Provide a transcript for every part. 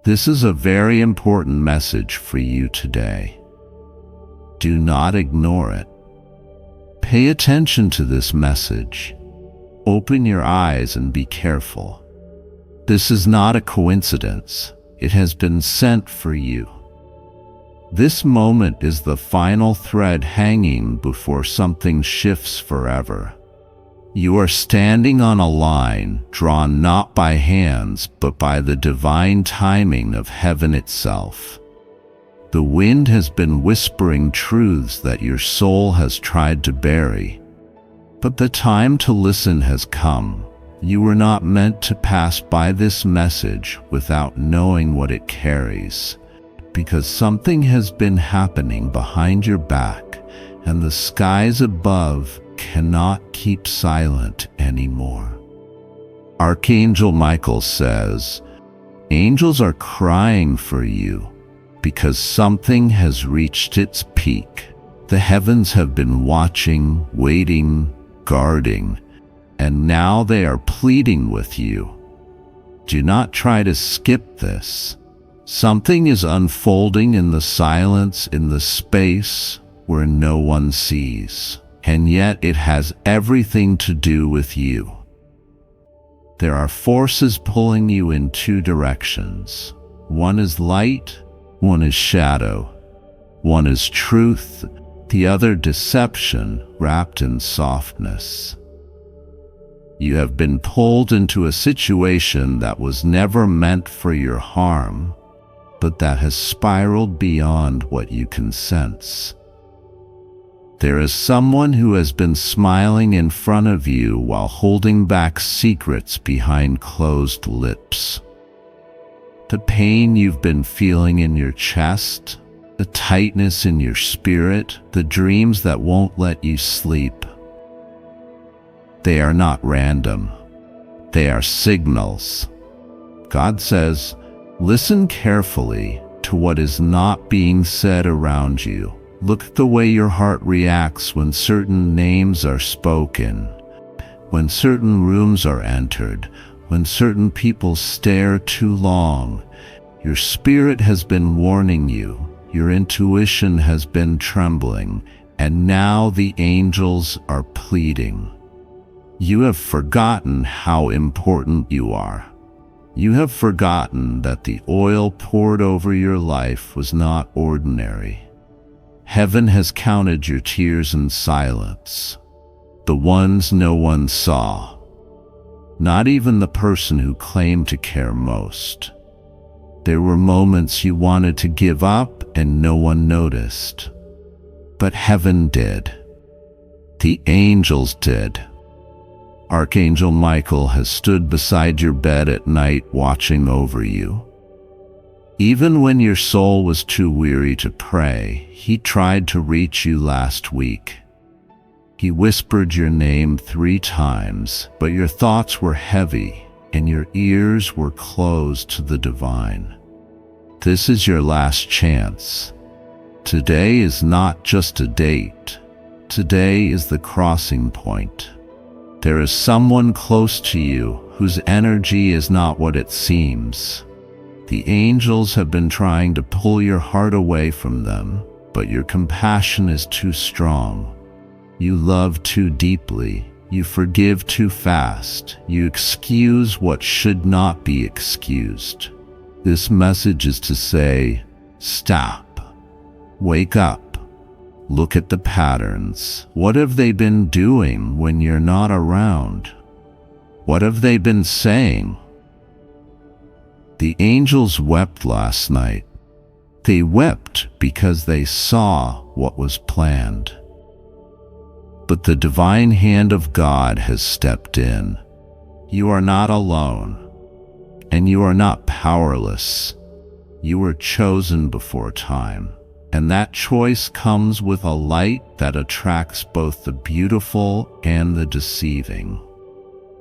This is a very important message for you today. Do not ignore it. Pay attention to this message. Open your eyes and be careful. This is not a coincidence. It has been sent for you. This moment is the final thread hanging before something shifts forever. You are standing on a line drawn not by hands but by the divine timing of heaven itself. The wind has been whispering truths that your soul has tried to bury, but the time to listen has come. You were not meant to pass by this message without knowing what it carries, because something has been happening behind your back, and the skies above cannot keep silent anymore. Archangel Michael says, angels are crying for you because something has reached its peak. The heavens have been watching, waiting, guarding, and now they are pleading with you. Do not try to skip this. Something is unfolding in the silence, in the space where no one sees, and yet it has everything to do with you. There are forces pulling you in two directions. One is light, one is shadow. One is truth, the other deception wrapped in softness. You have been pulled into a situation that was never meant for your harm, but that has spiraled beyond what you can sense. There is someone who has been smiling in front of you while holding back secrets behind closed lips. The pain you've been feeling in your chest, the tightness in your spirit, the dreams that won't let you sleep. They are not random. They are signals. God says, listen carefully to what is not being said around you. Look at the way your heart reacts when certain names are spoken, when certain rooms are entered, when certain people stare too long. Your spirit has been warning you, your intuition has been trembling, and now the angels are pleading. You have forgotten how important you are. You have forgotten that the oil poured over your life was not ordinary. Heaven has counted your tears in silence, the ones no one saw, not even the person who claimed to care most. There were moments you wanted to give up and no one noticed, but heaven did. The angels did. Archangel Michael has stood beside your bed at night watching over you. Even when your soul was too weary to pray, he tried to reach you last week. He whispered your name 3 times, but your thoughts were heavy and your ears were closed to the divine. This is your last chance. Today is not just a date. Today is the crossing point. There is someone close to you whose energy is not what it seems. The angels have been trying to pull your heart away from them, but your compassion is too strong. You love too deeply. You forgive too fast. You excuse what should not be excused. This message is to say, stop. Wake up. Look at the patterns. What have they been doing when you're not around? What have they been saying? The angels wept last night. They wept because they saw what was planned. But the divine hand of God has stepped in. You are not alone, and you are not powerless. You were chosen before time, and that choice comes with a light that attracts both the beautiful and the deceiving.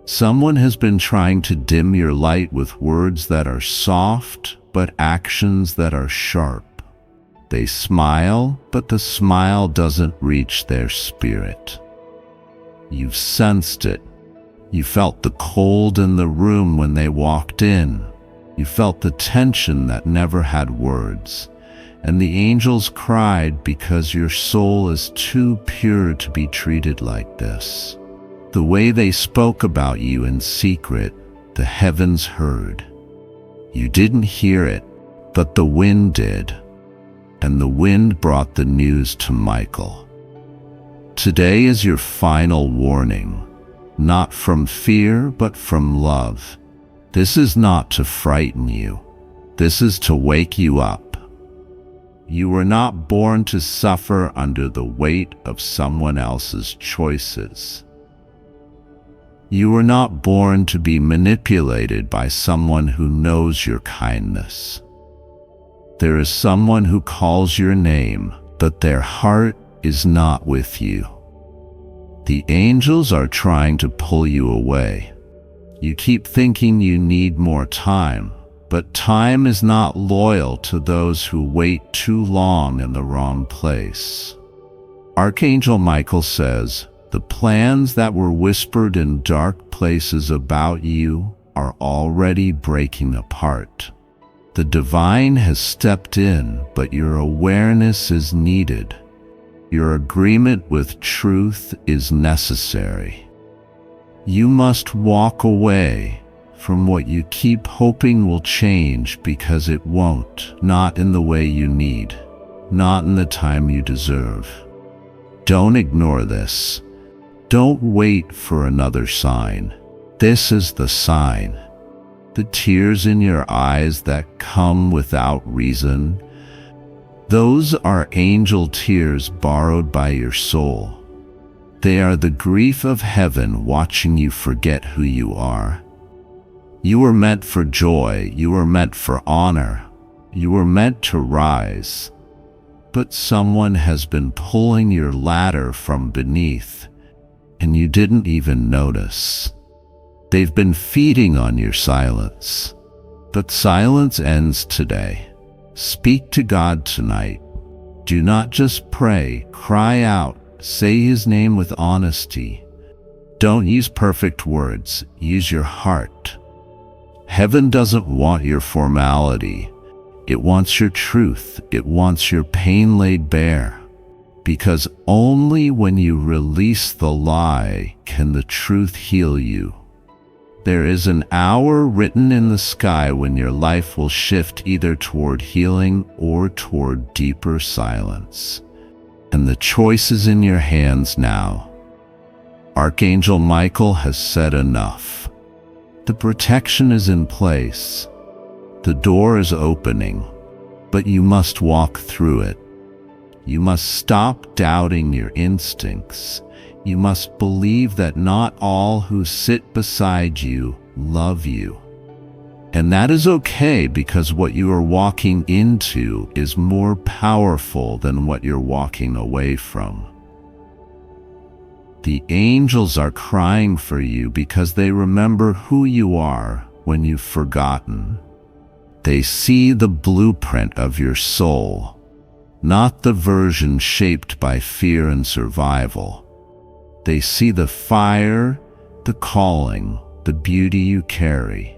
Someone has been trying to dim your light with words that are soft, but actions that are sharp. They smile, but the smile doesn't reach their spirit. You've sensed it. You felt the cold in the room when they walked in. You felt the tension that never had words, and the angels cried because your soul is too pure to be treated like this. The way they spoke about you in secret, the heavens heard. You didn't hear it, but the wind did, and the wind brought the news to Michael. Today is your final warning, not from fear, but from love. This is not to frighten you. This is to wake you up. You were not born to suffer under the weight of someone else's choices. You were not born to be manipulated by someone who knows your kindness. There is someone who calls your name, but their heart is not with you. The angels are trying to pull you away. You keep thinking you need more time, but time is not loyal to those who wait too long in the wrong place. Archangel Michael says, the plans that were whispered in dark places about you are already breaking apart. The divine has stepped in, but your awareness is needed. Your agreement with truth is necessary. You must walk away from what you keep hoping will change, because it won't, not in the way you need, not in the time you deserve. Don't ignore this. Don't wait for another sign. This is the sign. The tears in your eyes that come without reason, those are angel tears borrowed by your soul. They are the grief of heaven watching you forget who you are. You were meant for joy. You were meant for honor. You were meant to rise. But someone has been pulling your ladder from beneath, and you didn't even notice. They've been feeding on your silence. But silence ends today. Speak to God tonight. Do not just pray, cry out, say His name with honesty. Don't use perfect words, use your heart. Heaven doesn't want your formality. It wants your truth. It wants your pain laid bare. Because only when you release the lie can the truth heal you. There is an hour written in the sky when your life will shift either toward healing or toward deeper silence. And the choice is in your hands now. Archangel Michael has said enough. The protection is in place. The door is opening, but you must walk through it. You must stop doubting your instincts. You must believe that not all who sit beside you love you. And that is okay, because what you are walking into is more powerful than what you're walking away from. The angels are crying for you because they remember who you are when you've forgotten. They see the blueprint of your soul, not the version shaped by fear and survival. They see the fire, the calling, the beauty you carry.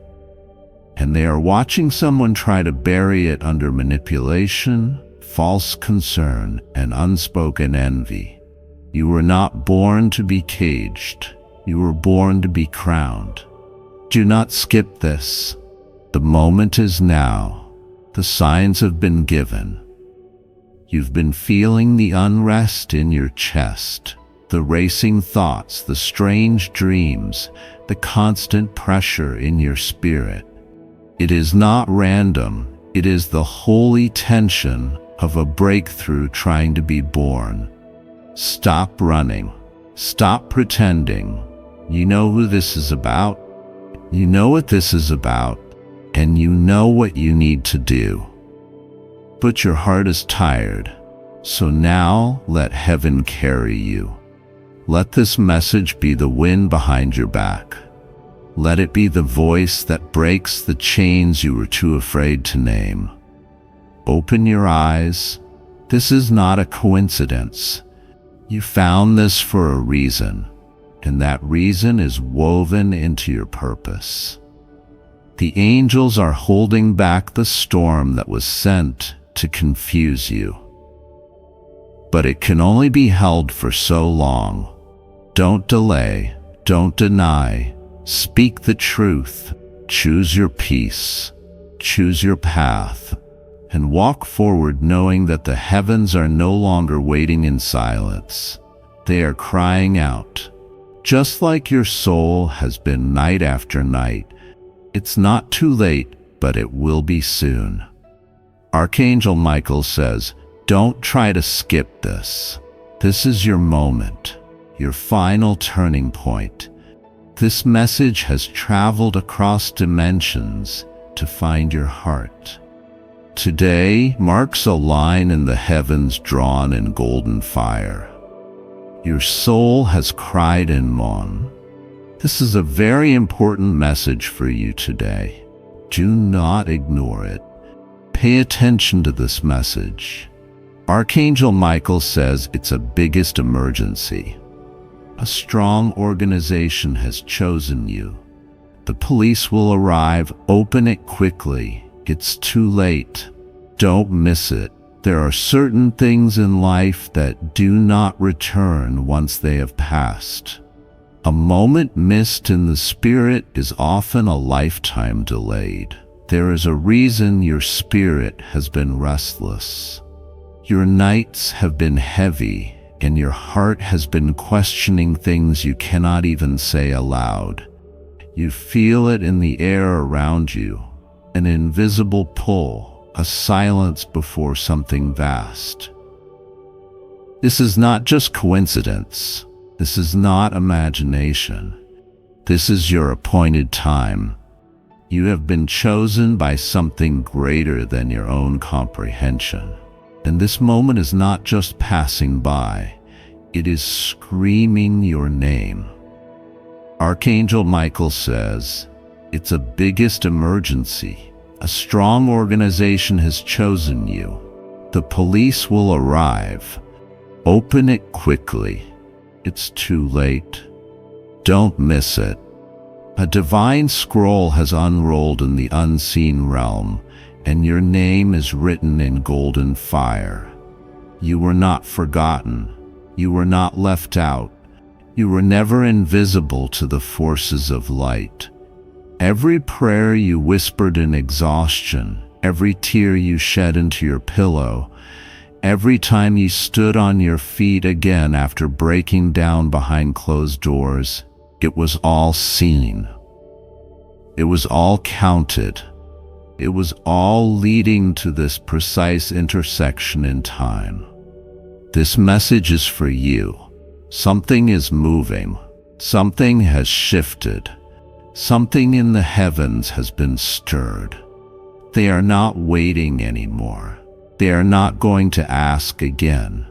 And they are watching someone try to bury it under manipulation, false concern, and unspoken envy. You were not born to be caged. You were born to be crowned. Do not skip this. The moment is now. The signs have been given. You've been feeling the unrest in your chest, the racing thoughts, the strange dreams, the constant pressure in your spirit. It is not random. It is the holy tension of a breakthrough trying to be born. Stop running. Stop pretending. You know who this is about. You know what this is about, and you know what you need to do. But your heart is tired, so now let heaven carry you. Let this message be the wind behind your back. Let it be the voice that breaks the chains you were too afraid to name. Open your eyes. This is not a coincidence. You found this for a reason, and that reason is woven into your purpose. The angels are holding back the storm that was sent to confuse you. But it can only be held for so long. Don't delay, don't deny, speak the truth, choose your peace, choose your path, and walk forward knowing that the heavens are no longer waiting in silence. They are crying out. Just like your soul has been night after night, it's not too late, but it will be soon. Archangel Michael says, don't try to skip this. This is your moment, your final turning point. This message has traveled across dimensions to find your heart. Today marks a line in the heavens drawn in golden fire. Your soul has cried in moan. This is a very important message for you today. Do not ignore it. Pay attention to this message. Archangel Michael says it's a biggest emergency. A strong organization has chosen you. The police will arrive. Open it quickly. It's too late. Don't miss it. There are certain things in life that do not return once they have passed. A moment missed in the spirit is often a lifetime delayed. There is a reason your spirit has been restless. Your nights have been heavy, and your heart has been questioning things you cannot even say aloud. You feel it in the air around you, an invisible pull, a silence before something vast. This is not just coincidence. This is not imagination. This is your appointed time. You have been chosen by something greater than your own comprehension. And this moment is not just passing by. It is screaming your name. Archangel Michael says, it's a biggest emergency. A strong organization has chosen you. The police will arrive. Open it quickly. It's too late. Don't miss it. A divine scroll has unrolled in the unseen realm, and your name is written in golden fire. You were not forgotten. You were not left out. You were never invisible to the forces of light. Every prayer you whispered in exhaustion, every tear you shed into your pillow, every time you stood on your feet again after breaking down behind closed doors, it was all seen. It was all counted. It was all leading to this precise intersection in time. This message is for you. Something is moving. Something has shifted. Something in the heavens has been stirred. They are not waiting anymore. They are not going to ask again.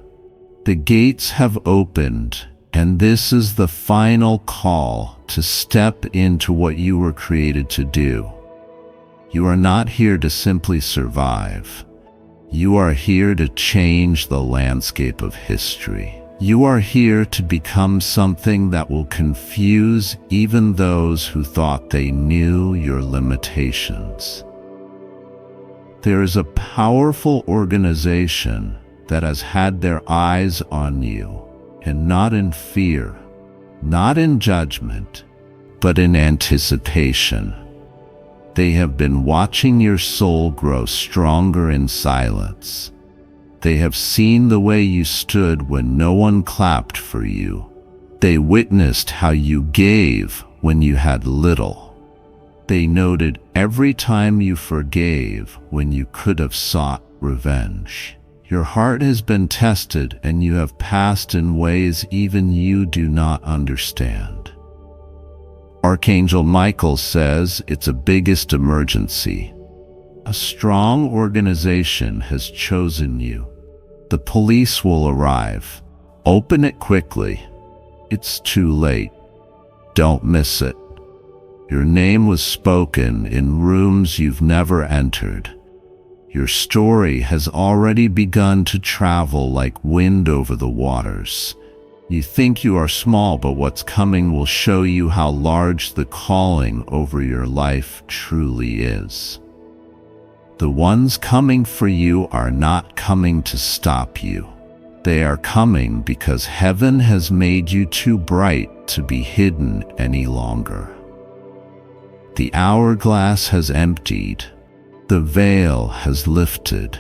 The gates have opened, and this is the final call to step into what you were created to do. You are not here to simply survive. You are here to change the landscape of history. You are here to become something that will confuse even those who thought they knew your limitations. There is a powerful organization that has had their eyes on you, and not in fear, not in judgment, but in anticipation. They have been watching your soul grow stronger in silence. They have seen the way you stood when no one clapped for you. They witnessed how you gave when you had little. They noted every time you forgave when you could have sought revenge. Your heart has been tested, and you have passed in ways even you do not understand. Archangel Michael says it's a biggest emergency. A strong organization has chosen you. The police will arrive. Open it quickly. It's too late. Don't miss it. Your name was spoken in rooms you've never entered. Your story has already begun to travel like wind over the waters. You think you are small, but what's coming will show you how large the calling over your life truly is. The ones coming for you are not coming to stop you. They are coming because heaven has made you too bright to be hidden any longer. The hourglass has emptied. The veil has lifted.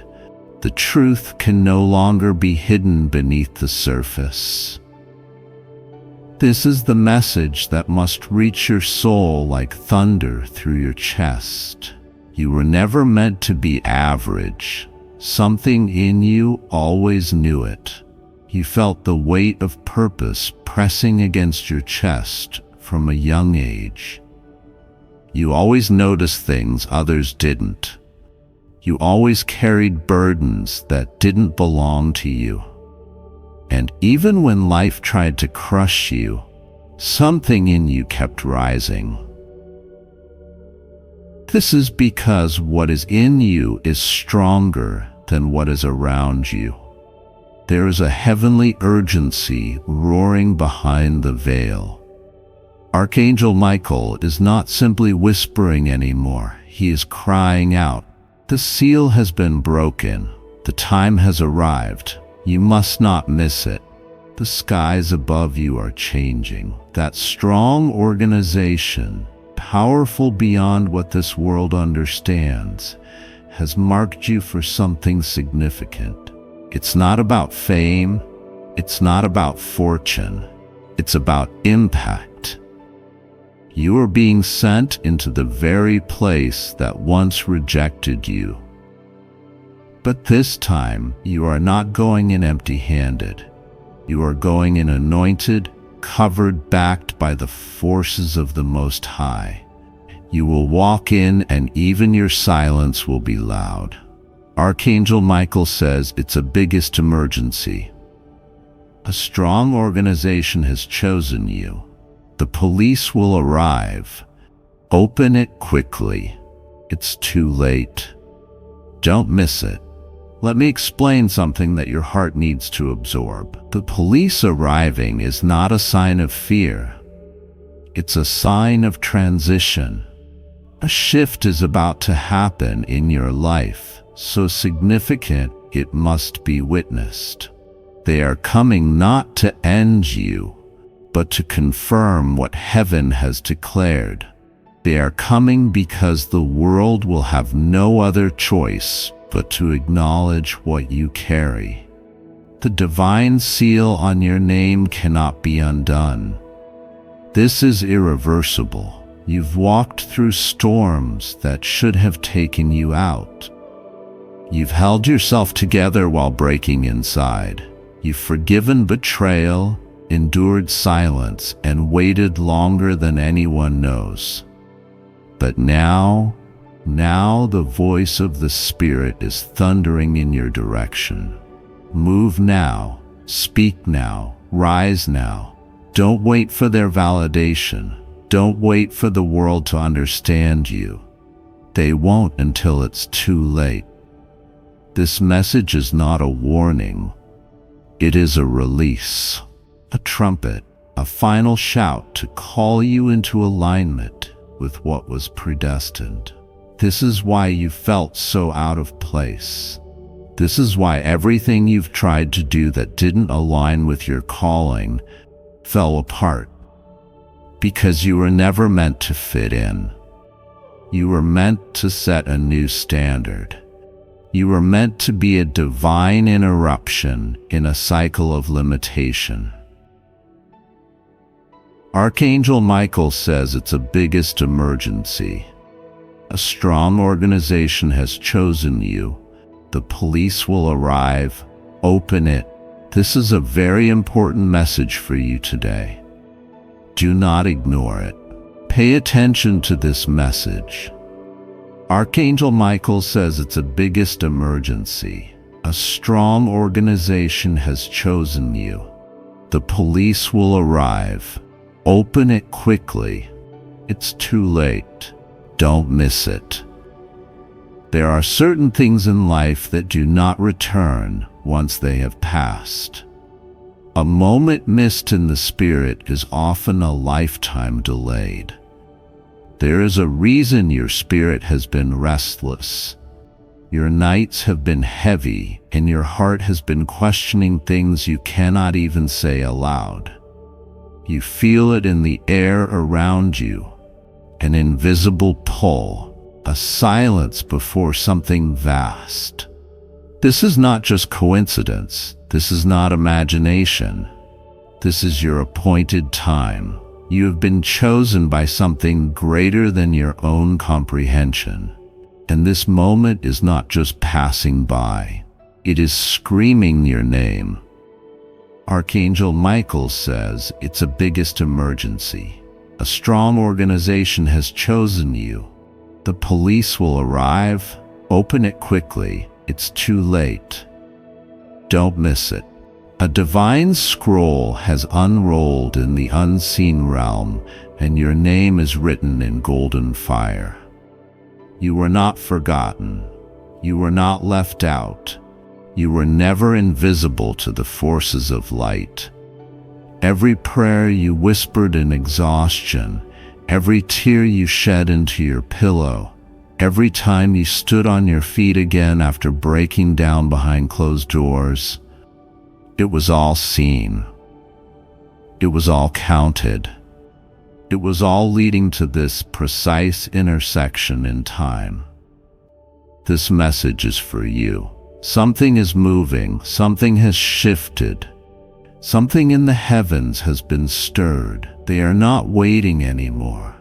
The truth can no longer be hidden beneath the surface. This is the message that must reach your soul like thunder through your chest. You were never meant to be average. Something in you always knew it. You felt the weight of purpose pressing against your chest from a young age. You always noticed things others didn't. You always carried burdens that didn't belong to you. And even when life tried to crush you, something in you kept rising. This is because what is in you is stronger than what is around you. There is a heavenly urgency roaring behind the veil. Archangel Michael is not simply whispering anymore. He is crying out, "The seal has been broken. The time has arrived. You must not miss it. The skies above you are changing." That strong organization, powerful beyond what this world understands, has marked you for something significant. It's not about fame. It's not about fortune. It's about impact. You are being sent into the very place that once rejected you. But this time, you are not going in empty-handed. You are going in anointed, covered, backed by the forces of the Most High. You will walk in, and even your silence will be loud. Archangel Michael says it's a biggest emergency. A strong organization has chosen you. The police will arrive. Open it quickly. It's too late. Don't miss it. Let me explain something that your heart needs to absorb. The police arriving is not a sign of fear. It's a sign of transition. A shift is about to happen in your life, so significant it must be witnessed. They are coming not to end you, but to confirm what heaven has declared. They are coming because the world will have no other choice but to acknowledge what you carry. The divine seal on your name cannot be undone. This is irreversible. You've walked through storms that should have taken you out. You've held yourself together while breaking inside. You've forgiven betrayal, endured silence, and waited longer than anyone knows. But now the voice of the Spirit is thundering in your direction. Move now, speak now, rise now. Don't wait for their validation. Don't wait for the world to understand you. They won't until it's too late. This message is not a warning. It is a release, a trumpet, a final shout to call you into alignment with what was predestined. This is why you felt so out of place. This is why everything you've tried to do that didn't align with your calling fell apart. Because you were never meant to fit in. You were meant to set a new standard. You were meant to be a divine interruption in a cycle of limitation. Archangel Michael says it's a biggest emergency. A strong organization has chosen you. The police will arrive. Open it. This is a very important message for you today. Do not ignore it. Pay attention to this message. Archangel Michael says it's a biggest emergency. A strong organization has chosen you. The police will arrive. Open it quickly. It's too late. Don't miss it. There are certain things in life that do not return once they have passed. A moment missed in the spirit is often a lifetime delayed. There is a reason your spirit has been restless. Your nights have been heavy, and your heart has been questioning things you cannot even say aloud. You feel it in the air around you, an invisible pull, a silence before something vast. This is not just coincidence. This is not imagination. This is your appointed time. You have been chosen by something greater than your own comprehension. And this moment is not just passing by. It is screaming your name. Archangel Michael says it's a biggest emergency. A strong organization has chosen you. The police will arrive. Open it quickly. It's too late. Don't miss it. A divine scroll has unrolled in the unseen realm, and your name is written in golden fire. You were not forgotten. You were not left out. You were never invisible to the forces of light. Every prayer you whispered in exhaustion, every tear you shed into your pillow, every time you stood on your feet again after breaking down behind closed doors, it was all seen. It was all counted. It was all leading to this precise intersection in time. This message is for you. Something is moving. Something has shifted. Something in the heavens has been stirred. They are not waiting anymore.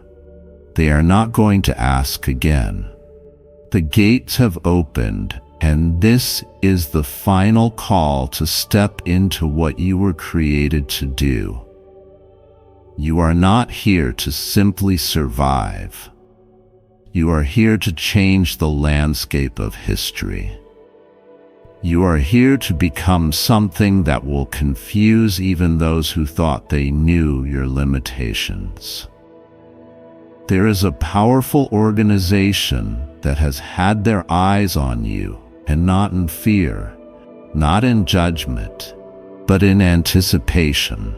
They are not going to ask again. The gates have opened, and this is the final call to step into what you were created to do. You are not here to simply survive. You are here to change the landscape of history. You are here to become something that will confuse even those who thought they knew your limitations. There is a powerful organization that has had their eyes on you, and not in fear, not in judgment, but in anticipation.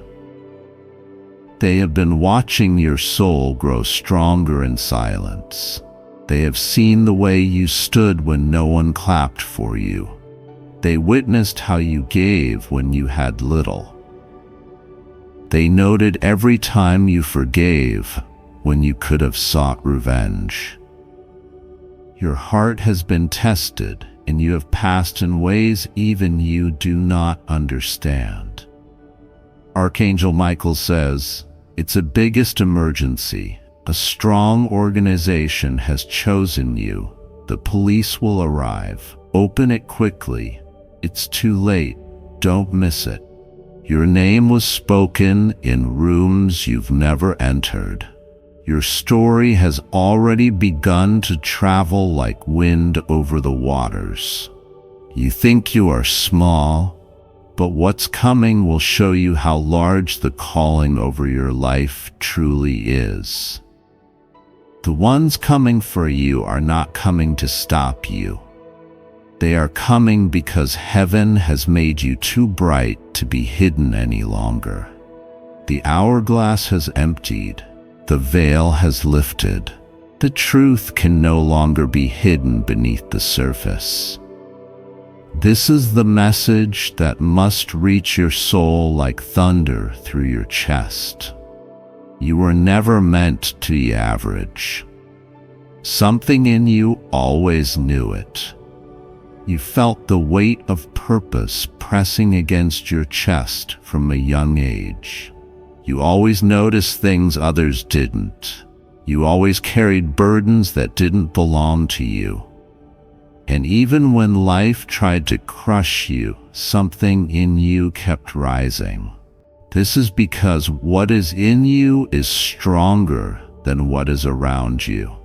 They have been watching your soul grow stronger in silence. They have seen the way you stood when no one clapped for you. They witnessed how you gave when you had little. They noted every time you forgave when you could have sought revenge. Your heart has been tested, and you have passed in ways even you do not understand. Archangel Michael says, it's a biggest emergency. A strong organization has chosen you. The police will arrive. Open it quickly. It's too late. Don't miss it. Your name was spoken in rooms you've never entered. Your story has already begun to travel like wind over the waters. You think you are small, but what's coming will show you how large the calling over your life truly is. The ones coming for you are not coming to stop you. They are coming because heaven has made you too bright to be hidden any longer. The hourglass has emptied. The veil has lifted. The truth can no longer be hidden beneath the surface. This is the message that must reach your soul like thunder through your chest. You were never meant to be average. Something in you always knew it. You felt the weight of purpose pressing against your chest from a young age. You always noticed things others didn't. You always carried burdens that didn't belong to you. And even when life tried to crush you, something in you kept rising. This is because what is in you is stronger than what is around you.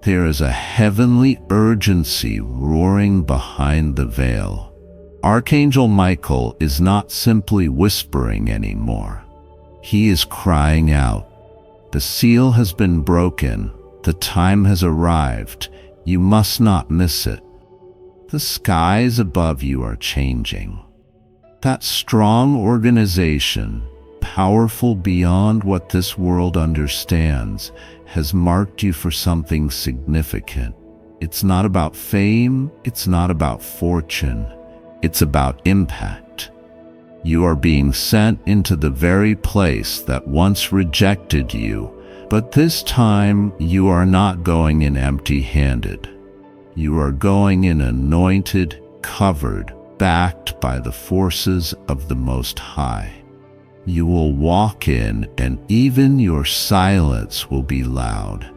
There is a heavenly urgency roaring behind the veil. Archangel Michael is not simply whispering anymore. He is crying out. The seal has been broken. The time has arrived. You must not miss it. The skies above you are changing. That strong organization, powerful beyond what this world understands, has marked you for something significant. It's not about fame, it's not about fortune, it's about impact. You are being sent into the very place that once rejected you, but this time you are not going in empty-handed. You are going in anointed, covered, backed by the forces of the Most High. You will walk in, and even your silence will be loud.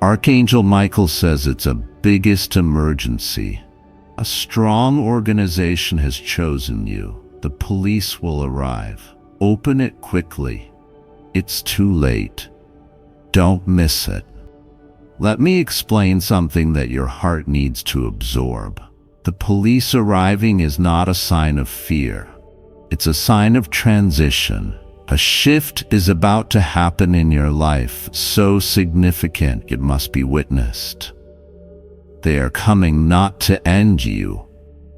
Archangel Michael says it's a biggest emergency. A strong organization has chosen you. The police will arrive. Open it quickly. It's too late. Don't miss it. Let me explain something that your heart needs to absorb. The police arriving is not a sign of fear. It's a sign of transition. A shift is about to happen in your life, so significant it must be witnessed. They are coming not to end you,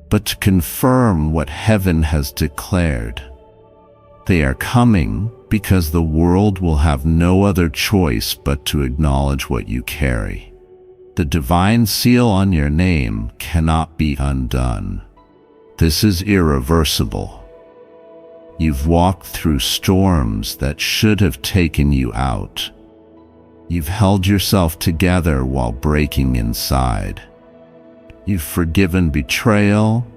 but to confirm what heaven has declared. They are coming because the world will have no other choice but to acknowledge what you carry. The divine seal on your name cannot be undone. This is irreversible. You've walked through storms that should have taken you out. You've held yourself together while breaking inside. You've forgiven betrayal,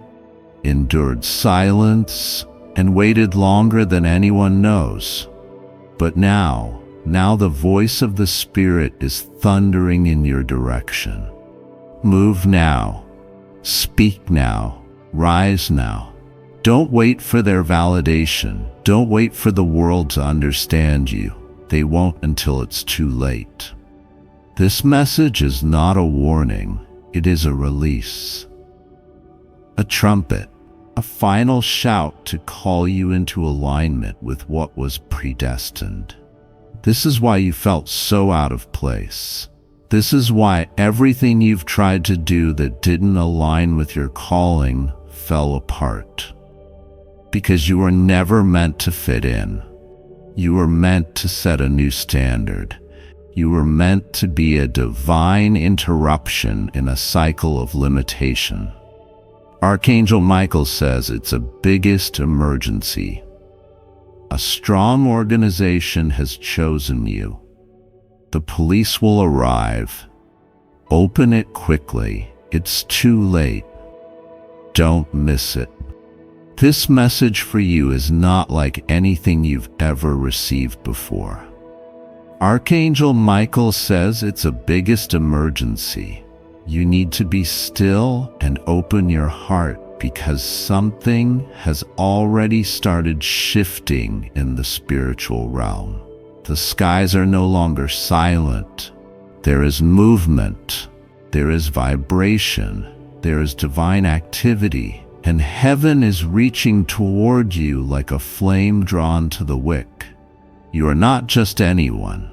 endured silence, and waited longer than anyone knows. But now the voice of the Spirit is thundering in your direction. Move now. Speak now. Rise now. Don't wait for their validation. Don't wait for the world to understand you. They won't until it's too late. This message is not a warning. It is a release. A trumpet. A final shout to call you into alignment with what was predestined. This is why you felt so out of place. This is why everything you've tried to do that didn't align with your calling fell apart. Because you were never meant to fit in. You were meant to set a new standard. You were meant to be a divine interruption in a cycle of limitation. Archangel Michael says it's a biggest emergency. A strong organization has chosen you. The police will arrive. Open it quickly. It's too late. Don't miss it. This message for you is not like anything you've ever received before. Archangel Michael says it's a biggest emergency. You need to be still and open your heart because something has already started shifting in the spiritual realm. The skies are no longer silent. There is movement. There is vibration. There is divine activity. And heaven is reaching toward you like a flame drawn to the wick. You are not just anyone.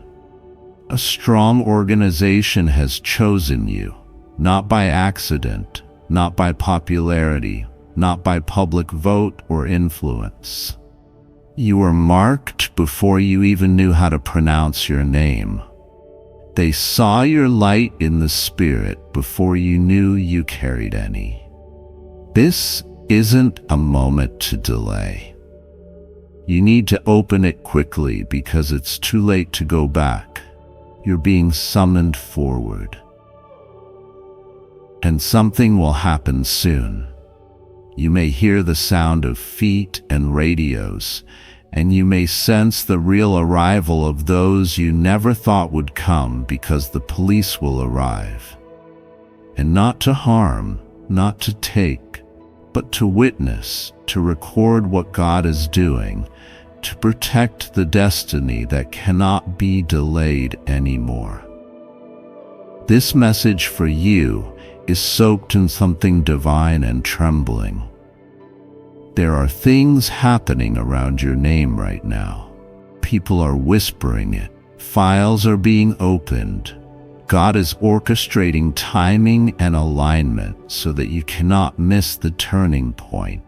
A strong organization has chosen you, not by accident, not by popularity, not by public vote or influence. You were marked before you even knew how to pronounce your name. They saw your light in the Spirit before you knew you carried any. This isn't a moment to delay. You need to open it quickly because it's too late to go back. You're being summoned forward. And something will happen soon. You may hear the sound of feet and radios, and you may sense the real arrival of those you never thought would come because the police will arrive. And not to harm, not to take, but to witness, to record what God is doing, to protect the destiny that cannot be delayed anymore. This message for you is soaked in something divine and trembling. There are things happening around your name right now. People are whispering it. Files are being opened. God is orchestrating timing and alignment so that you cannot miss the turning point.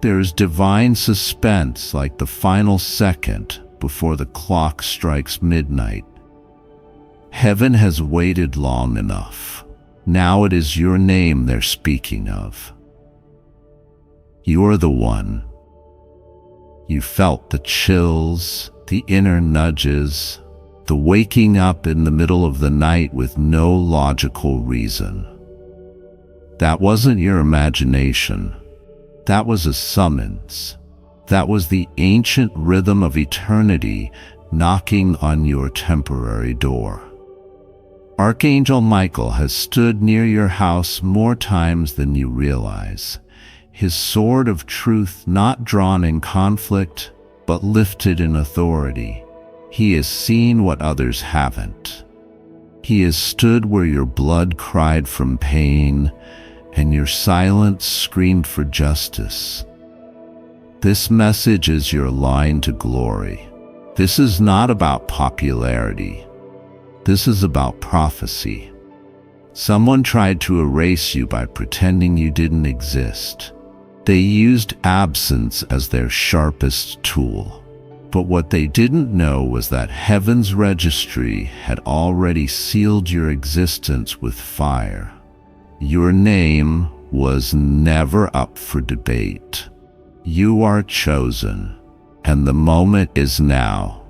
There is divine suspense like the final second before the clock strikes midnight. Heaven has waited long enough. Now it is your name they're speaking of. You're the one. You felt the chills, the inner nudges, the waking up in the middle of the night with no logical reason. That wasn't your imagination. That was a summons. That was the ancient rhythm of eternity knocking on your temporary door. Archangel Michael has stood near your house more times than you realize. His sword of truth not drawn in conflict, but lifted in authority. He has seen what others haven't. He has stood where your blood cried from pain, and your silence screamed for justice. This message is your line to glory. This is not about popularity. This is about prophecy. Someone tried to erase you by pretending you didn't exist. They used absence as their sharpest tool. But what they didn't know was that heaven's registry had already sealed your existence with fire. Your name was never up for debate. You are chosen, and the moment is now.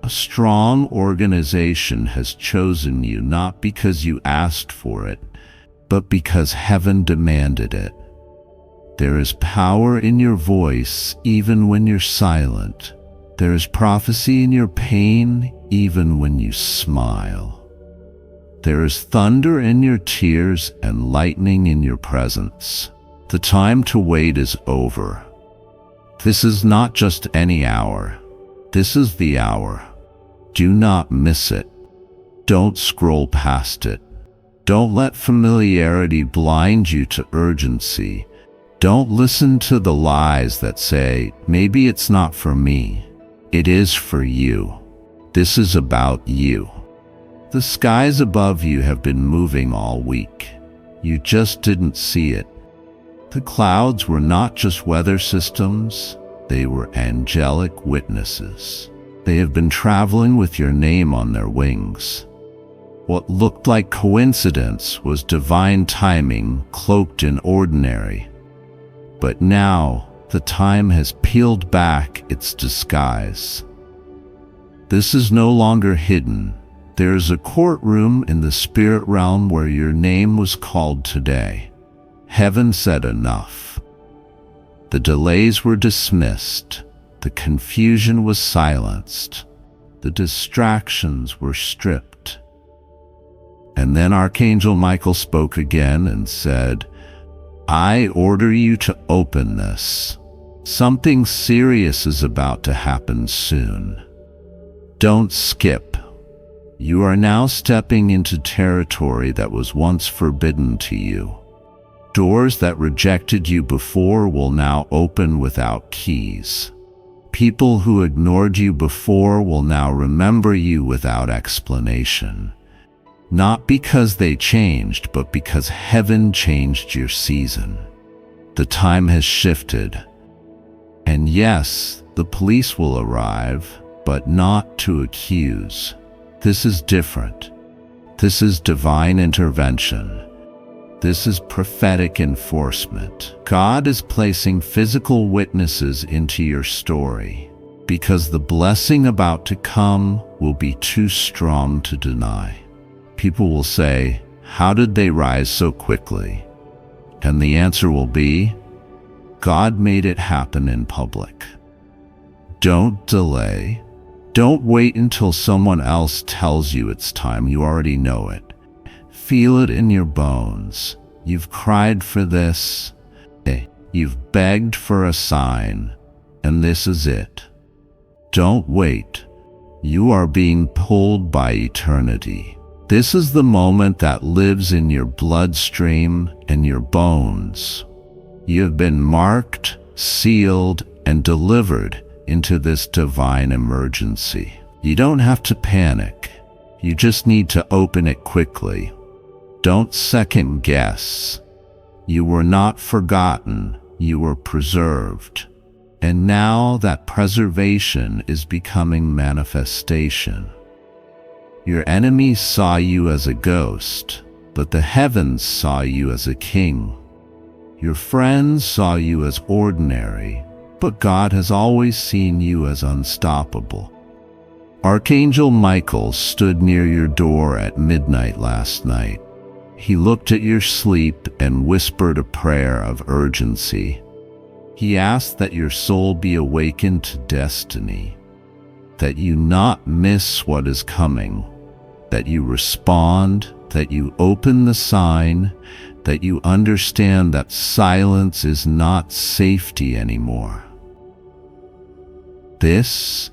A strong organization has chosen you not because you asked for it, but because heaven demanded it. There is power in your voice even when you're silent. There is prophecy in your pain even when you smile. There is thunder in your tears and lightning in your presence. The time to wait is over. This is not just any hour. This is the hour. Do not miss it. Don't scroll past it. Don't let familiarity blind you to urgency. Don't listen to the lies that say, maybe it's not for me. It is for you. This is about you. The skies above you have been moving all week. You just didn't see it. The clouds were not just weather systems, they were angelic witnesses. They have been traveling with your name on their wings. What looked like coincidence was divine timing cloaked in ordinary. But now, the time has peeled back its disguise. This is no longer hidden. There is a courtroom in the spirit realm where your name was called today. Heaven said enough. The delays were dismissed. The confusion was silenced. The distractions were stripped. And then Archangel Michael spoke again and said, I order you to open this. Something serious is about to happen soon. Don't skip. You are now stepping into territory that was once forbidden to you. Doors that rejected you before will now open without keys. People who ignored you before will now remember you without explanation. Not because they changed, but because heaven changed your season. The time has shifted. And yes, the police will arrive, but not to accuse. This is different. This is divine intervention. This is prophetic enforcement. God is placing physical witnesses into your story because the blessing about to come will be too strong to deny. People will say, how did they rise so quickly? And the answer will be, God made it happen in public. Don't delay. Don't wait until someone else tells you it's time. You already know it. Feel it in your bones. You've cried for this. You've begged for a sign, and this is it. Don't wait. You are being pulled by eternity. This is the moment that lives in your bloodstream and your bones. You have been marked, sealed, and delivered into this divine emergency. You don't have to panic. You just need to open it quickly. Don't second guess. You were not forgotten. You were preserved. And now that preservation is becoming manifestation. Your enemies saw you as a ghost, but the heavens saw you as a king. Your friends saw you as ordinary, but God has always seen you as unstoppable. Archangel Michael stood near your door at midnight last night. He looked at your sleep and whispered a prayer of urgency. He asked that your soul be awakened to destiny, that you not miss what is coming, that you respond, that you open the sign, that you understand that silence is not safety anymore. This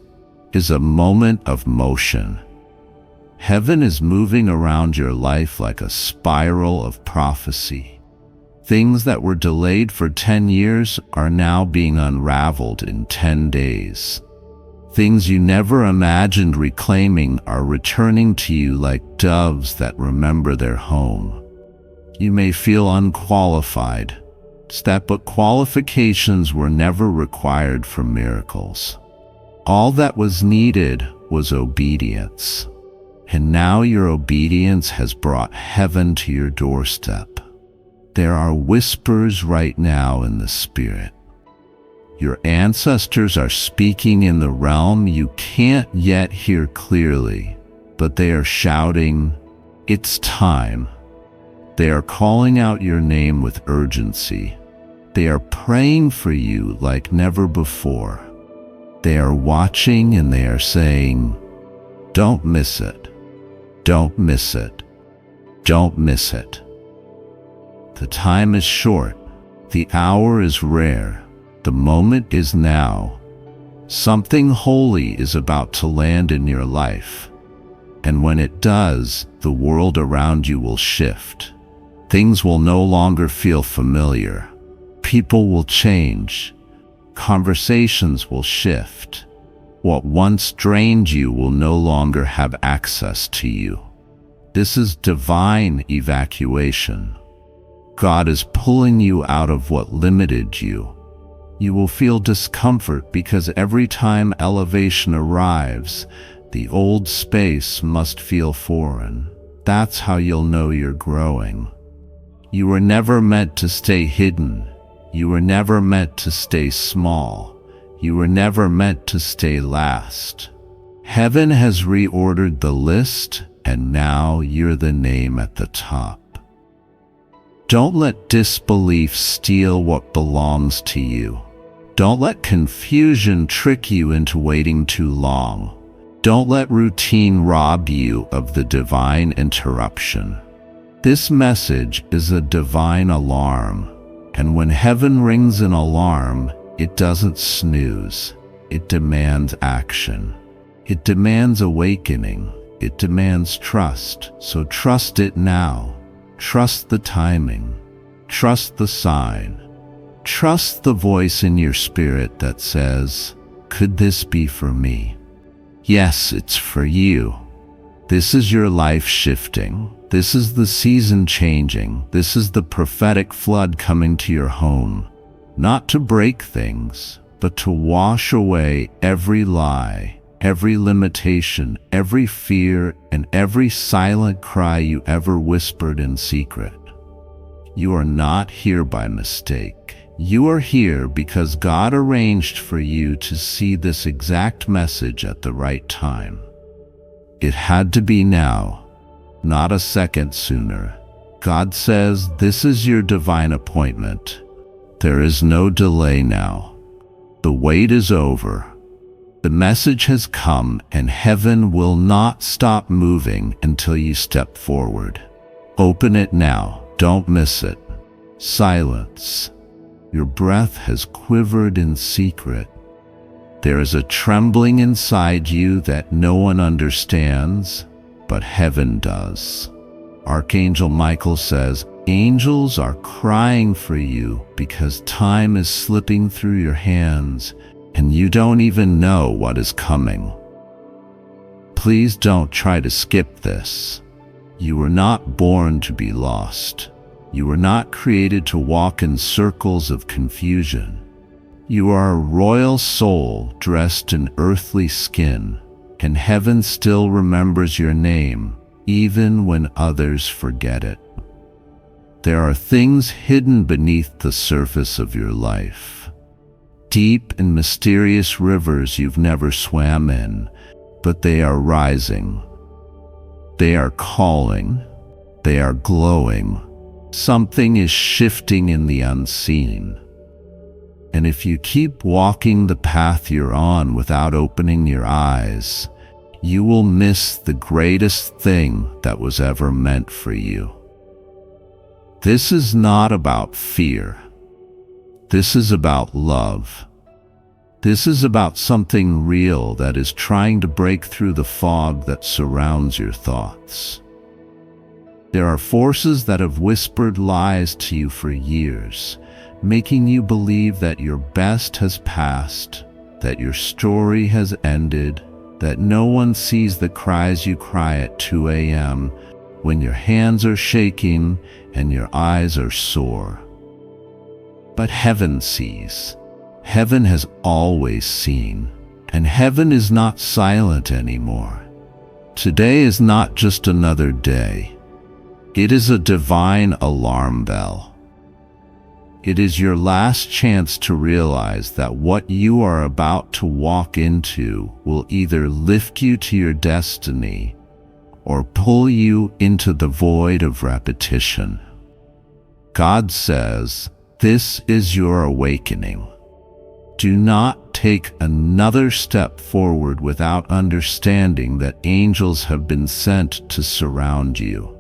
is a moment of motion. Heaven is moving around your life like a spiral of prophecy. Things that were delayed for 10 years are now being unraveled in 10 days. Things you never imagined reclaiming are returning to you like doves that remember their home. You may feel unqualified, but qualifications were never required for miracles. All that was needed was obedience. And now your obedience has brought heaven to your doorstep. There are whispers right now in the spirit. Your ancestors are speaking in the realm you can't yet hear clearly, but they are shouting, "It's time." They are calling out your name with urgency. They are praying for you like never before. They are watching and they are saying, "Don't miss it. Don't miss it. Don't miss it." The time is short. The hour is rare. The moment is now. Something holy is about to land in your life. And when it does, the world around you will shift. Things will no longer feel familiar. People will change. Conversations will shift. What once drained you will no longer have access to you. This is divine evacuation. God is pulling you out of what limited you. You will feel discomfort because every time elevation arrives, the old space must feel foreign. That's how you'll know you're growing. You were never meant to stay hidden. You were never meant to stay small. You were never meant to stay last. Heaven has reordered the list, and now you're the name at the top. Don't let disbelief steal what belongs to you. Don't let confusion trick you into waiting too long. Don't let routine rob you of the divine interruption. This message is a divine alarm, and when heaven rings an alarm, it doesn't snooze. It demands action. It demands awakening. It demands trust. So trust it now. Trust the timing. Trust the sign. Trust the voice in your spirit that says, "Could this be for me?" Yes, it's for you. This is your life shifting. This is the season changing. This is the prophetic flood coming to your home. Not to break things, but to wash away every lie, every limitation, every fear, and every silent cry you ever whispered in secret. You are not here by mistake. You are here because God arranged for you to see this exact message at the right time. It had to be now, not a second sooner. God says, this is your divine appointment. There is no delay now. The wait is over. The message has come, and heaven will not stop moving until you step forward. Open it now. Don't miss it. Silence. Your breath has quivered in secret. There is a trembling inside you that no one understands, but heaven does. Archangel Michael says, angels are crying for you because time is slipping through your hands and you don't even know what is coming. Please don't try to skip this. You were not born to be lost. You were not created to walk in circles of confusion. You are a royal soul dressed in earthly skin, and heaven still remembers your name, even when others forget it. There are things hidden beneath the surface of your life. Deep and mysterious rivers you've never swam in, but they are rising. They are calling. They are glowing. Something is shifting in the unseen. And if you keep walking the path you're on without opening your eyes, you will miss the greatest thing that was ever meant for you. This is not about fear. This is about love. This is about something real that is trying to break through the fog that surrounds your thoughts. There are forces that have whispered lies to you for years, making you believe that your best has passed, that your story has ended, that no one sees the cries you cry at 2 a.m. when your hands are shaking and your eyes are sore. But heaven sees. Heaven has always seen, and heaven is not silent anymore. Today is not just another day. It is a divine alarm bell. It is your last chance to realize that what you are about to walk into will either lift you to your destiny or pull you into the void of repetition. God says, "This is your awakening." Do not take another step forward without understanding that angels have been sent to surround you.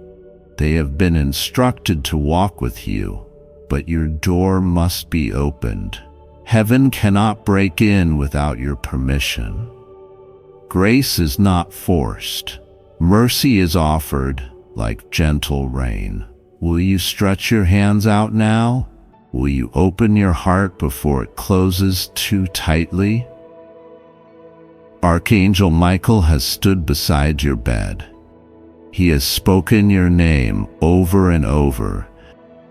They have been instructed to walk with you, but your door must be opened. Heaven cannot break in without your permission. Grace is not forced. Mercy is offered like gentle rain. Will you stretch your hands out now? Will you open your heart before it closes too tightly? Archangel Michael has stood beside your bed. He has spoken your name over and over.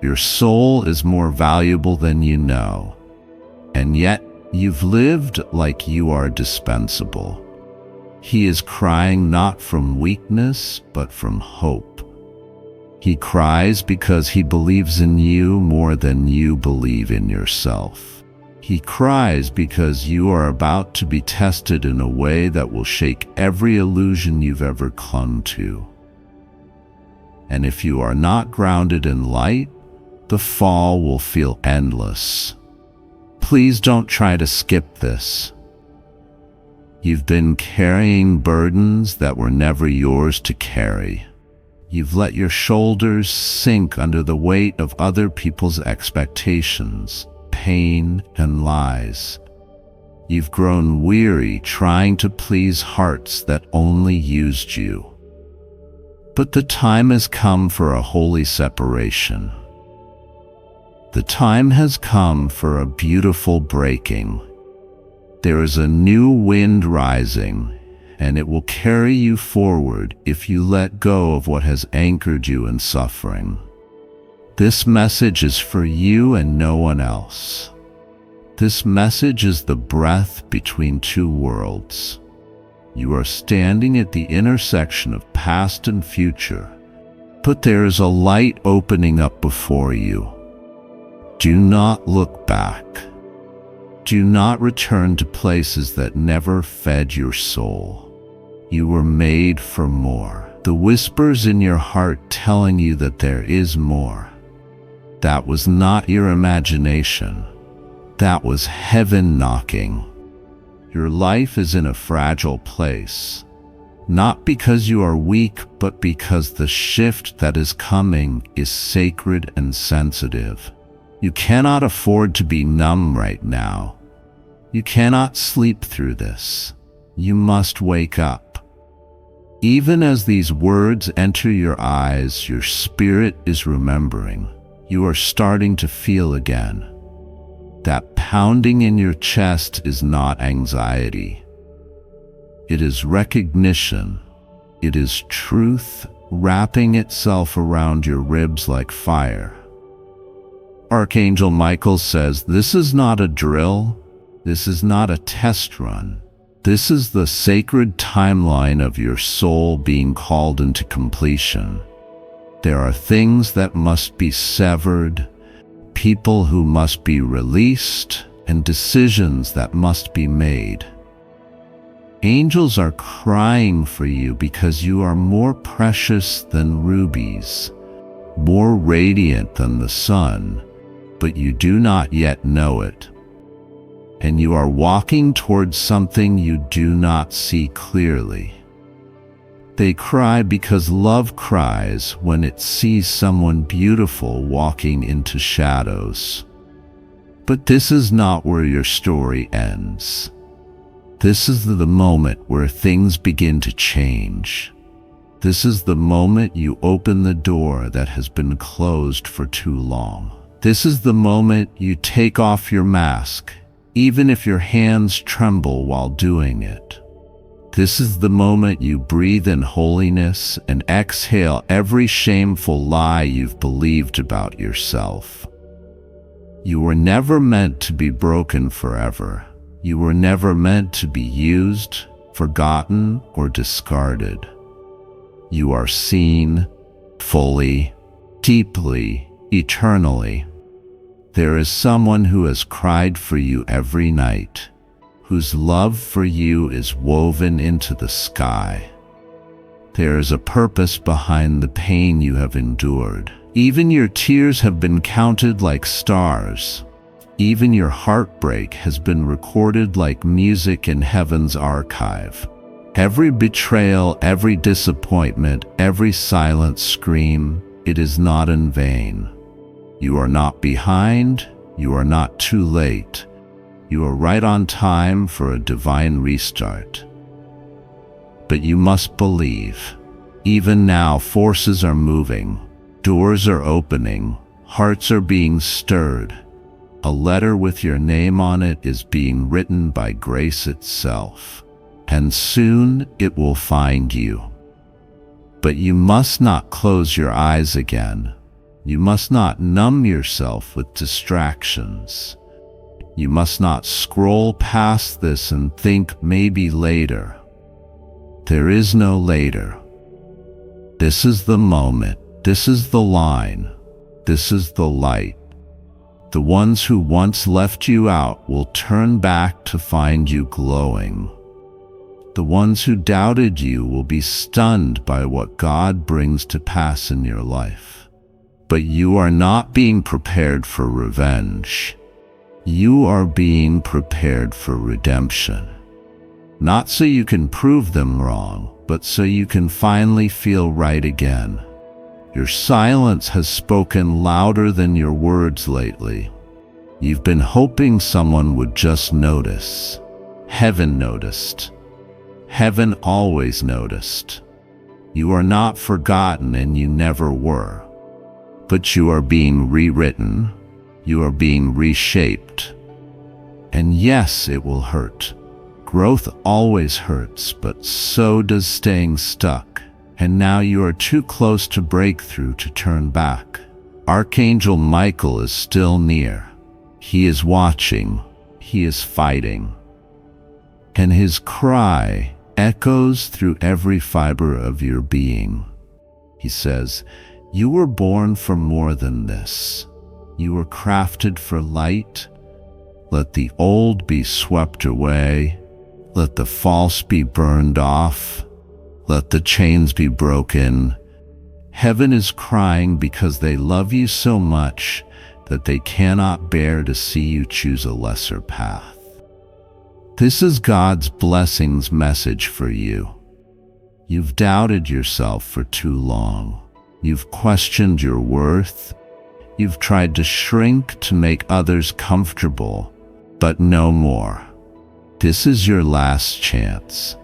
Your soul is more valuable than you know, and yet you've lived like you are dispensable. He is crying not from weakness, but from hope. He cries because he believes in you more than you believe in yourself. He cries because you are about to be tested in a way that will shake every illusion you've ever clung to. And if you are not grounded in light, the fall will feel endless. Please don't try to skip this. You've been carrying burdens that were never yours to carry. You've let your shoulders sink under the weight of other people's expectations, pain, and lies. You've grown weary trying to please hearts that only used you. But the time has come for a holy separation. The time has come for a beautiful breaking. There is a new wind rising, and it will carry you forward if you let go of what has anchored you in suffering. This message is for you and no one else. This message is the breath between two worlds. You are standing at the intersection of past and future, but there is a light opening up before you. Do not look back. Do not return to places that never fed your soul. You were made for more. The whispers in your heart telling you that there is more. That was not your imagination. That was heaven knocking. Your life is in a fragile place, not because you are weak, but because the shift that is coming is sacred and sensitive. You cannot afford to be numb right now. You cannot sleep through this. You must wake up. Even as these words enter your eyes, your spirit is remembering. You are starting to feel again. That pounding in your chest is not anxiety. It is recognition. It is truth wrapping itself around your ribs like fire. Archangel Michael says, this is not a drill. This is not a test run. This is the sacred timeline of your soul being called into completion. There are things that must be severed, people who must be released, and decisions that must be made. Angels are crying for you because you are more precious than rubies, more radiant than the sun, but you do not yet know it. And you are walking towards something you do not see clearly. They cry because love cries when it sees someone beautiful walking into shadows. But this is not where your story ends. This is the moment where things begin to change. This is the moment you open the door that has been closed for too long. This is the moment you take off your mask, even if your hands tremble while doing it. This is the moment you breathe in holiness and exhale every shameful lie you've believed about yourself. You were never meant to be broken forever. You were never meant to be used, forgotten, or discarded. You are seen, fully, deeply, eternally. There is someone who has cried for you every night, whose love for you is woven into the sky. There is a purpose behind the pain you have endured. Even your tears have been counted like stars. Even your heartbreak has been recorded like music in heaven's archive. Every betrayal, every disappointment, every silent scream, it is not in vain. You are not behind, you are not too late. You are right on time for a divine restart. But you must believe. Even now, forces are moving. Doors are opening, hearts are being stirred. A letter with your name on it is being written by grace itself, and soon it will find you. But you must not close your eyes again. You must not numb yourself with distractions. You must not scroll past this and think maybe later. There is no later. This is the moment. This is the line. This is the light. The ones who once left you out will turn back to find you glowing. The ones who doubted you will be stunned by what God brings to pass in your life. But you are not being prepared for revenge. You are being prepared for redemption. Not so you can prove them wrong, but so you can finally feel right again. Your silence has spoken louder than your words lately. You've been hoping someone would just notice. Heaven noticed. Heaven always noticed. You are not forgotten, and you never were. But you are being rewritten. You are being reshaped. And yes, it will hurt. Growth always hurts, but so does staying stuck. And now you are too close to breakthrough to turn back. Archangel Michael is still near. He is watching. He is fighting. And his cry echoes through every fiber of your being. He says, you were born for more than this. You were crafted for light. Let the old be swept away. Let the false be burned off. Let the chains be broken. Heaven is crying because they love you so much that they cannot bear to see you choose a lesser path. This is God's blessings message for you. You've doubted yourself for too long. You've questioned your worth. You've tried to shrink to make others comfortable, but no more. This is your last chance.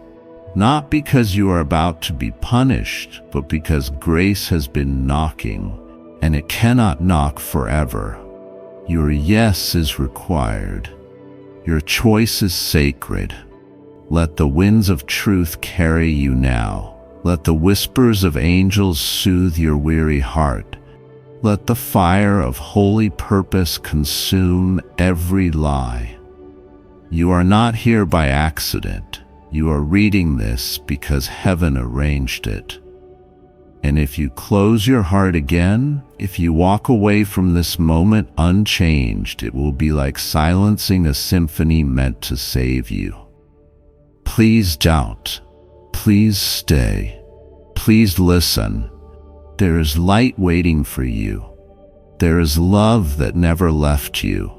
Not because you are about to be punished, but because grace has been knocking, and it cannot knock forever. Your yes is required. Your choice is sacred. Let the winds of truth carry you now. Let the whispers of angels soothe your weary heart. Let the fire of holy purpose consume every lie. You are not here by accident. You are reading this because heaven arranged it. And if you close your heart again, if you walk away from this moment unchanged, it will be like silencing a symphony meant to save you. Please don't. Please stay. Please listen. There is light waiting for you. There is love that never left you.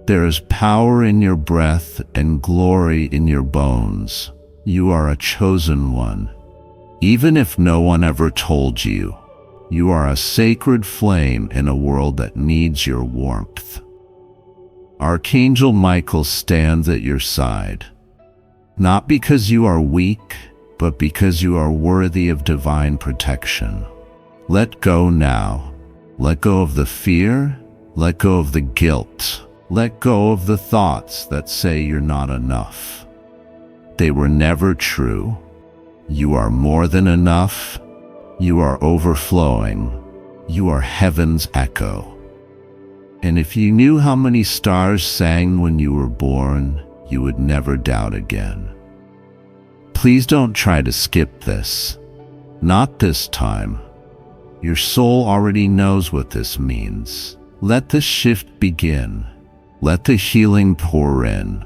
There is power in your breath and glory in your bones. You are a chosen one. Even if no one ever told you, you are a sacred flame in a world that needs your warmth. Archangel Michael stands at your side, not because you are weak, but because you are worthy of divine protection. Let go now. Let go of the fear. Let go of the guilt. Let go of the thoughts that say you're not enough. They were never true. You are more than enough. You are overflowing. You are heaven's echo. And if you knew how many stars sang when you were born, you would never doubt again. Please don't try to skip this. Not this time. Your soul already knows what this means. Let the shift begin. Let the healing pour in.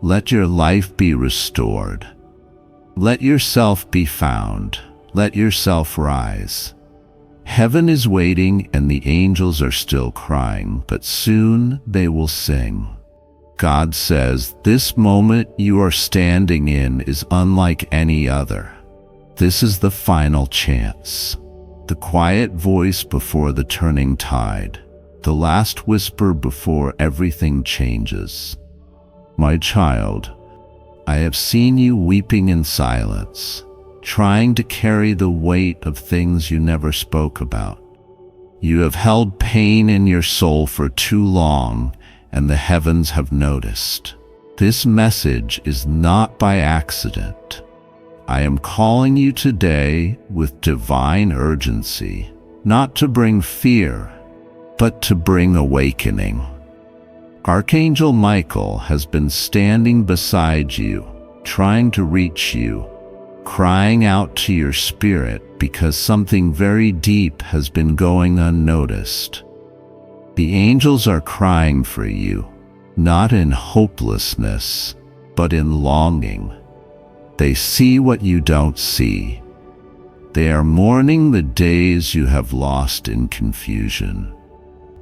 Let your life be restored. Let yourself be found. Let yourself rise. Heaven is waiting and the angels are still crying, but soon they will sing. God says, this moment you are standing in is unlike any other. This is the final chance. The quiet voice before the turning tide. The last whisper before everything changes. My child, I have seen you weeping in silence, trying to carry the weight of things you never spoke about. You have held pain in your soul for too long, and the heavens have noticed. This message is not by accident. I am calling you today with divine urgency, not to bring fear, but to bring awakening. Archangel Michael has been standing beside you, trying to reach you, crying out to your spirit because something very deep has been going unnoticed. The angels are crying for you, not in hopelessness, but in longing. They see what you don't see. They are mourning the days you have lost in confusion.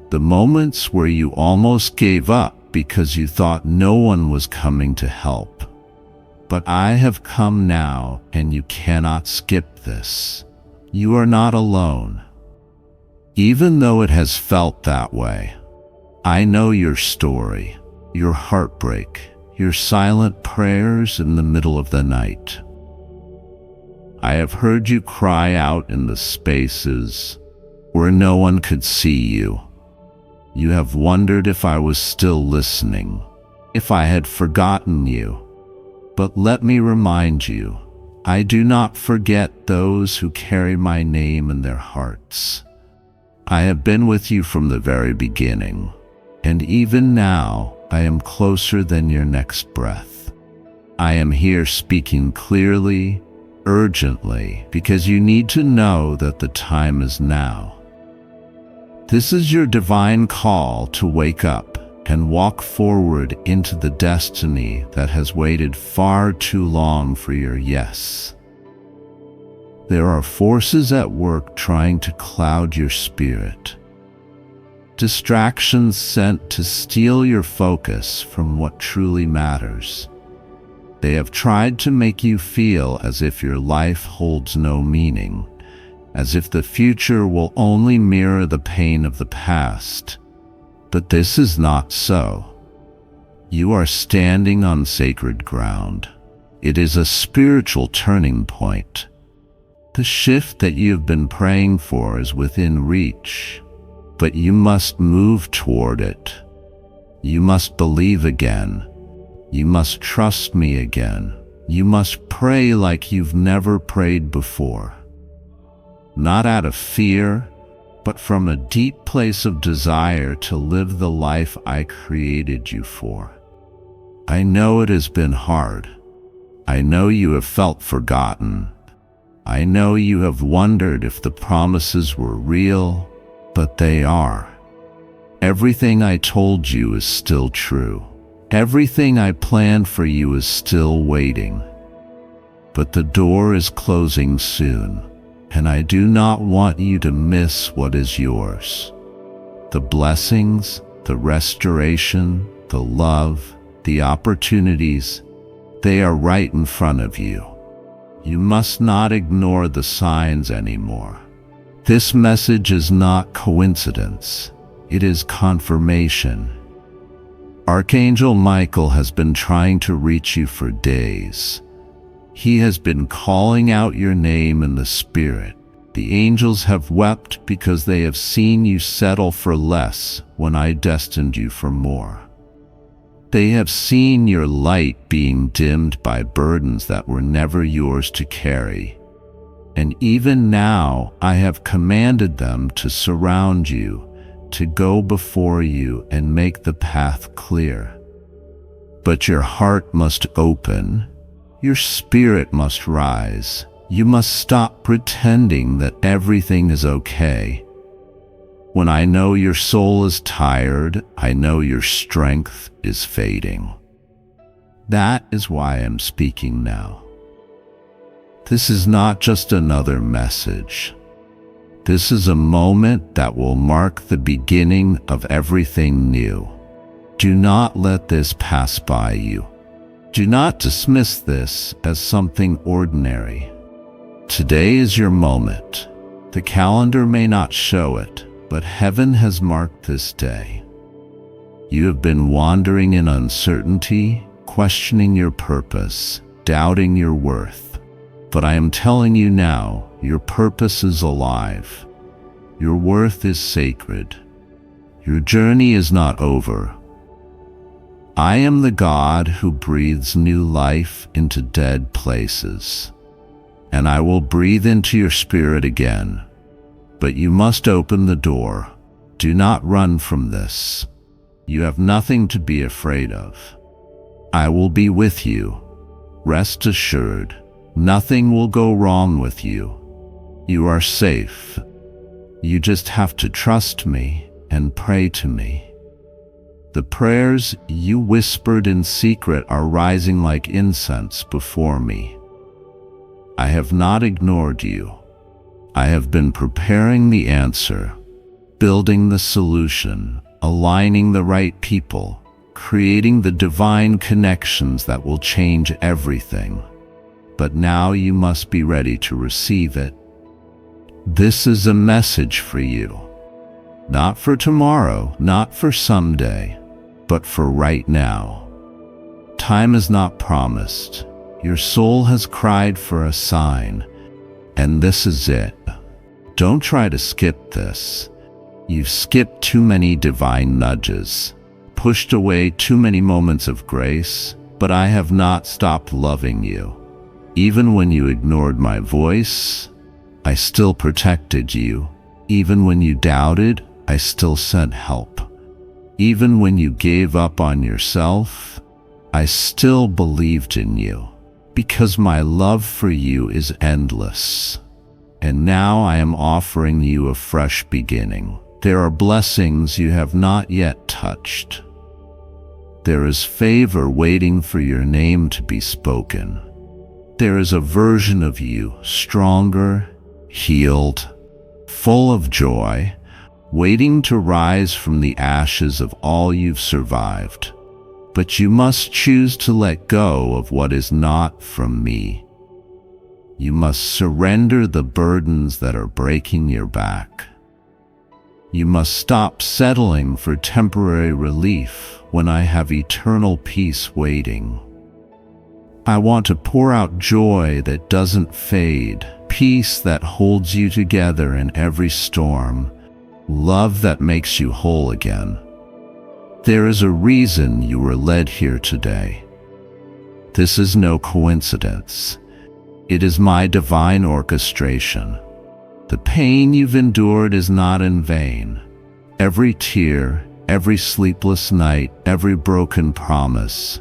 The moments where you almost gave up because you thought no one was coming to help. But I have come now, and you cannot skip this. You are not alone. Even though it has felt that way, I know your story, your heartbreak, your silent prayers in the middle of the night. I have heard you cry out in the spaces where no one could see you. You have wondered if I was still listening, if I had forgotten you. But let me remind you, I do not forget those who carry my name in their hearts. I have been with you from the very beginning, and even now I am closer than your next breath. I am here speaking clearly, urgently, because you need to know that the time is now. This is your divine call to wake up and walk forward into the destiny that has waited far too long for your yes. There are forces at work trying to cloud your spirit. Distractions sent to steal your focus from what truly matters. They have tried to make you feel as if your life holds no meaning, as if the future will only mirror the pain of the past. But this is not so. You are standing on sacred ground. It is a spiritual turning point. The shift that you have been praying for is within reach, but you must move toward it. You must believe again. You must trust me again. You must pray like you've never prayed before. Not out of fear, but from a deep place of desire to live the life I created you for. I know it has been hard. I know you have felt forgotten. I know you have wondered if the promises were real, but they are. Everything I told you is still true. Everything I planned for you is still waiting. But the door is closing soon, and I do not want you to miss what is yours. The blessings, the restoration, the love, the opportunities, they are right in front of you. You must not ignore the signs anymore. This message is not coincidence. It is confirmation. Archangel Michael has been trying to reach you for days. He has been calling out your name in the spirit. The angels have wept because they have seen you settle for less when I destined you for more. They have seen your light being dimmed by burdens that were never yours to carry. And even now I have commanded them to surround you, to go before you and make the path clear. But your heart must open. Your spirit must rise. You must stop pretending that everything is okay. When I know your soul is tired, I know your strength is fading. That is why I'm speaking now. This is not just another message. This is a moment that will mark the beginning of everything new. Do not let this pass by you. Do not dismiss this as something ordinary. Today is your moment. The calendar may not show it, but heaven has marked this day. You have been wandering in uncertainty, questioning your purpose, doubting your worth. But I am telling you now, your purpose is alive. Your worth is sacred. Your journey is not over. I am the God who breathes new life into dead places. And I will breathe into your spirit again. But you must open the door. Do not run from this. You have nothing to be afraid of. I will be with you. Rest assured, nothing will go wrong with you. You are safe. You just have to trust me and pray to me. The prayers you whispered in secret are rising like incense before me. I have not ignored you. I have been preparing the answer, building the solution, aligning the right people, creating the divine connections that will change everything. But now you must be ready to receive it. This is a message for you. Not for tomorrow, not for someday, but for right now. Time is not promised. Your soul has cried for a sign, and this is it. Don't try to skip this. You've skipped too many divine nudges, pushed away too many moments of grace, but I have not stopped loving you. Even when you ignored my voice, I still protected you. Even when you doubted, I still sent help. Even when you gave up on yourself, I still believed in you, because my love for you is endless. And now I am offering you a fresh beginning. There are blessings you have not yet touched. There is favor waiting for your name to be spoken. There is a version of you, stronger, healed, full of joy, waiting to rise from the ashes of all you've survived. But you must choose to let go of what is not from me. You must surrender the burdens that are breaking your back. You must stop settling for temporary relief when I have eternal peace waiting. I want to pour out joy that doesn't fade, peace that holds you together in every storm, love that makes you whole again. There is a reason you were led here today. This is no coincidence. It is my divine orchestration. The pain you've endured is not in vain. Every tear, every sleepless night, every broken promise,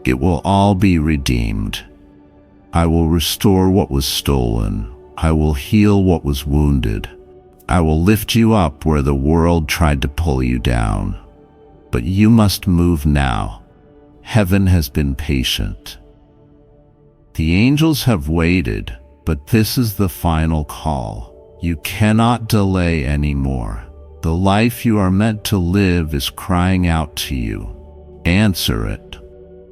it will all be redeemed. I will restore what was stolen. I will heal what was wounded. I will lift you up where the world tried to pull you down. But you must move now. Heaven has been patient. The angels have waited, but this is the final call. You cannot delay anymore. The life you are meant to live is crying out to you. Answer it.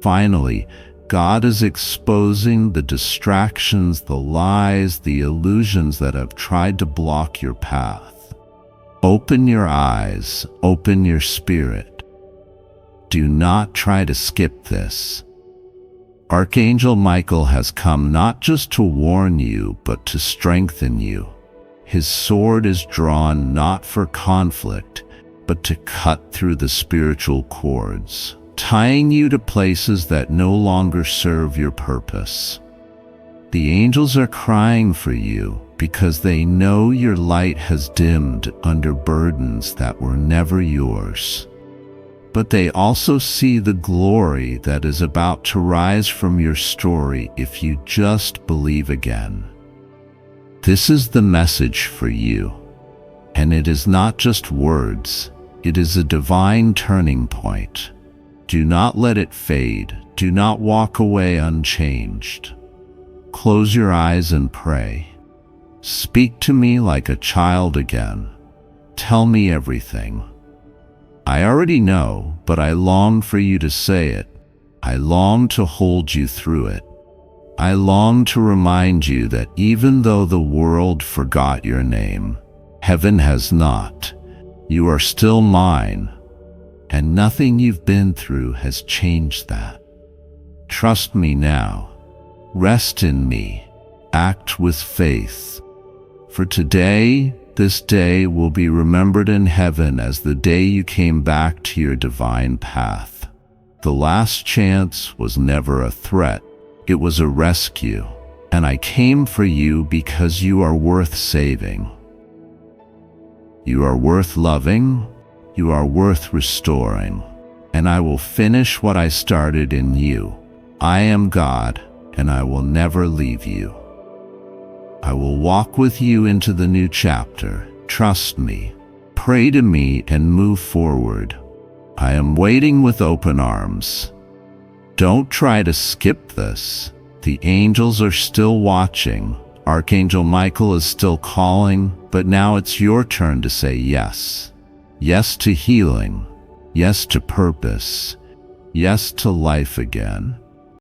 Finally, God is exposing the distractions, the lies, the illusions that have tried to block your path. Open your eyes, open your spirit. Do not try to skip this. Archangel Michael has come not just to warn you, but to strengthen you. His sword is drawn not for conflict, but to cut through the spiritual cords, tying you to places that no longer serve your purpose. The angels are crying for you because they know your light has dimmed under burdens that were never yours. But they also see the glory that is about to rise from your story if you just believe again. This is the message for you, and it is not just words, it is a divine turning point. Do not let it fade. Do not walk away unchanged. Close your eyes and pray. Speak to me like a child again. Tell me everything. I already know, but I long for you to say it. I long to hold you through it. I long to remind you that even though the world forgot your name, heaven has not. You are still mine, and nothing you've been through has changed that. Trust me now. Rest in me. Act with faith. For today, this day will be remembered in heaven as the day you came back to your divine path. The last chance was never a threat. It was a rescue, and I came for you because you are worth saving. You are worth loving. You are worth restoring, and I will finish what I started in you. I am God, and I will never leave you. I will walk with you into the new chapter. Trust me. Pray to me and move forward. I am waiting with open arms. Don't try to skip this. The angels are still watching. Archangel Michael is still calling, but now it's your turn to say yes. Yes to healing. Yes to purpose. Yes to life again.